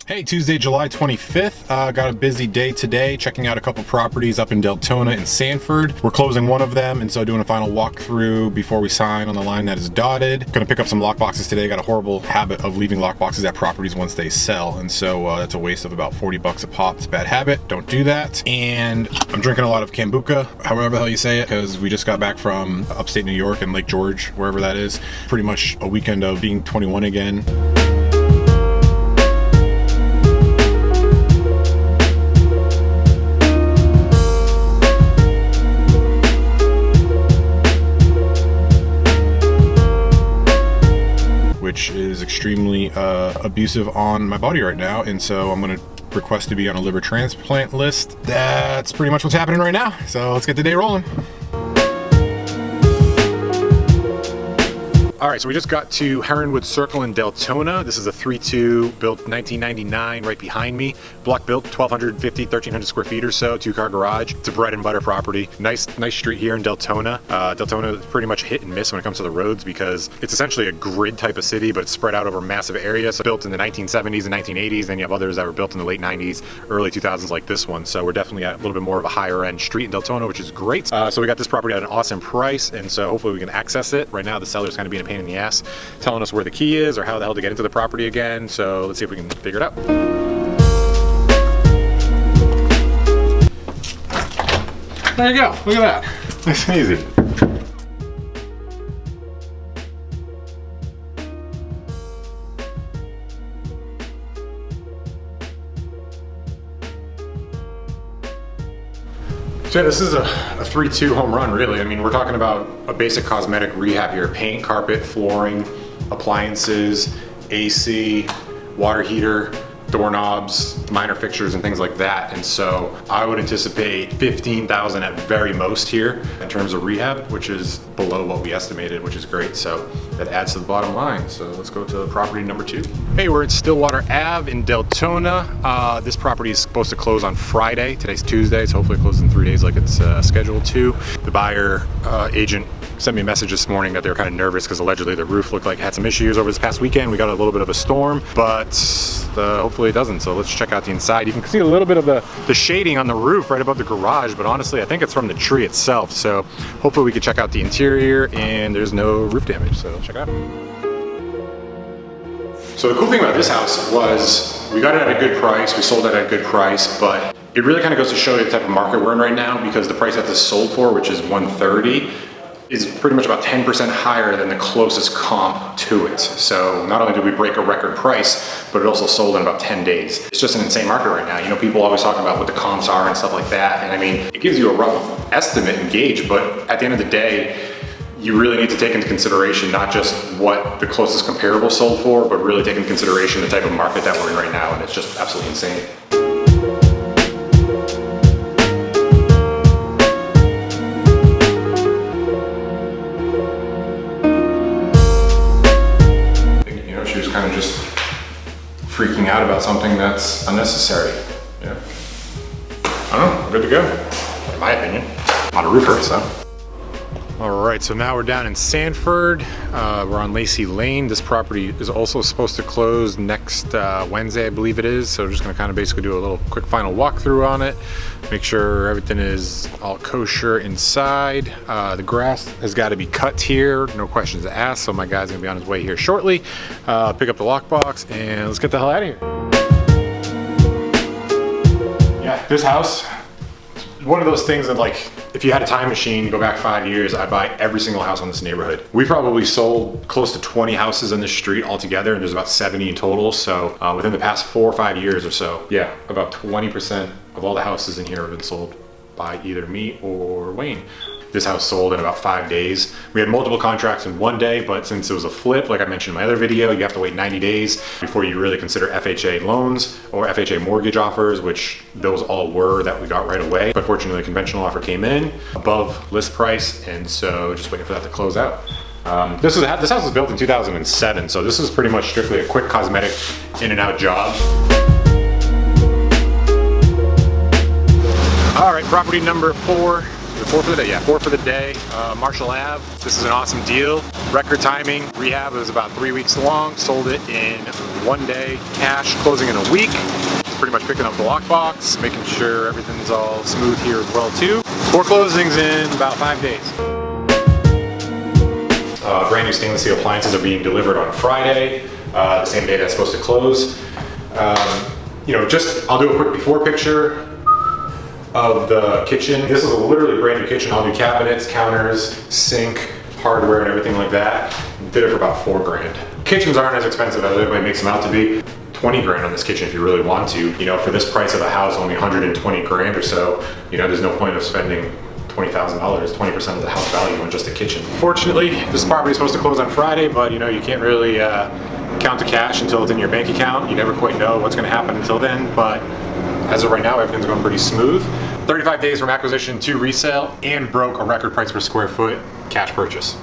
Hey, Tuesday, July 25th. Got a busy day today, checking out a couple properties up in Deltona and Sanford. We're closing one of them, and so doing a final walkthrough before we sign on the line that is dotted. Gonna pick up some lock boxes today. Got a horrible habit of leaving lock boxes at properties once they sell, and so that's a waste of about 40 bucks a pop. It's a bad habit. Don't do that. And I'm drinking a lot of kombucha, however the hell you say it, because we just got back from upstate New York and Lake George, wherever that is. Pretty much a weekend of being 21 again. Which is extremely abusive on my body right now, and so I'm gonna request to be on a liver transplant list. That's pretty much what's happening right now, so let's get the day rolling. All right, so we just got to Heronwood Circle in Deltona. This is a 3-2 built 1999 right behind me. Block built 1,250, 1,300 square feet or so, 2-car garage. It's a bread and butter property. Nice street here in Deltona. Deltona is pretty much hit and miss when it comes to the roads because it's essentially a grid type of city, but it's spread out over a massive area. So built in the 1970s and 1980s, then you have others that were built in the late 90s, early 2000s like this one. So we're definitely at a little bit more of a higher end street in Deltona, which is great. So we got this property at an awesome price, and so hopefully we can access it. Right now the seller's kind of being a pain in the ass, telling us where the key is or how the hell to get into the property again. So let's see if we can figure it out. There you go, look at that. Nice and easy. So yeah, this is a 3-2 home run, really. I mean, we're talking about a basic cosmetic rehab here. Paint, carpet, flooring, appliances, AC, water heater, doorknobs, minor fixtures and things like that. And so I would anticipate $15,000 at very most here in terms of rehab, which is below what we estimated, which is great. So that adds to the bottom line. So let's go to property number 2. Hey, we're at Stillwater Ave in Deltona. This property is supposed to close on Friday. Today's Tuesday, so hopefully it closes in 3 days like it's scheduled to. The buyer agent sent me a message this morning that they were kind of nervous because allegedly the roof looked like it had some issues over this past weekend. We got a little bit of a storm, but hopefully it doesn't. So let's check out the inside. You can see a little bit of the shading on the roof right above the garage, but honestly I think it's from the tree itself. So hopefully we can check out the interior and there's no roof damage. So check it out. So the cool thing about this house was we got it at a good price, we sold it at a good price, but it really kind of goes to show you the type of market we're in right now, because the price that this sold for, which is $130, is pretty much about 10% higher than the closest comp to it. So not only did we break a record price, but it also sold in about 10 days. It's just an insane market right now. You know, people always talk about what the comps are and stuff like that. And I mean, it gives you a rough estimate and gauge, but at the end of the day, you really need to take into consideration not just what the closest comparable sold for, but really take into consideration the type of market that we're in right now, and it's just absolutely insane. You know, she was kind of just freaking out about something that's unnecessary. Yeah. I don't know, we're good to go, in my opinion. On a roofer, so. All right, so now we're down in Sanford. We're on Lacey Lane. This property is also supposed to close next Wednesday, I believe it is. So we're just gonna kind of basically do a little quick final walkthrough on it. Make sure everything is all kosher inside. The grass has got to be cut here, no questions asked. So my guy's gonna be on his way here shortly. Pick up the lockbox and let's get the hell out of here. Yeah, this house, one of those things that, like, if you had a time machine, go back 5 years, I'd buy every single house on this neighborhood. We probably sold close to 20 houses in this street altogether, and there's about 70 in total. So within the past 4 or 5 years or so, yeah, about 20% of all the houses in here have been sold by either me or Wayne. This house sold in about 5 days. We had multiple contracts in 1 day, but since it was a flip, like I mentioned in my other video, you have to wait 90 days before you really consider FHA loans or FHA mortgage offers, which those all were that we got right away. But fortunately, a conventional offer came in above list price, and so just waiting for that to close out. This house was built in 2007, so this is pretty much strictly a quick cosmetic in and out job. All right, property number 4. 4 for the day, yeah, 4 for the day. Marshall Ave. This is an awesome deal. Record timing. Rehab was about 3 weeks long. Sold it in 1 day, cash closing in a week. Pretty much picking up the lockbox, making sure everything's all smooth here as well too. 4 closings in about 5 days. Brand new stainless steel appliances are being delivered on Friday, the same day that's supposed to close. I'll do a quick before picture of the kitchen. This is a literally brand new kitchen, all new cabinets, counters, sink, hardware, and everything like that. Did it for about $4 grand. Kitchens aren't as expensive as everybody makes them out to be. 20 grand on this kitchen if you really want to. For this price of a house, only 120 grand or so, there's no point of spending $20,000, 20% of the house value on just a kitchen. Fortunately, this property is supposed to close on Friday, but you can't really count the cash until it's in your bank account. You never quite know what's gonna happen until then, but as of right now, everything's going pretty smooth. 35 days from acquisition to resale, and broke a record price per square foot cash purchase.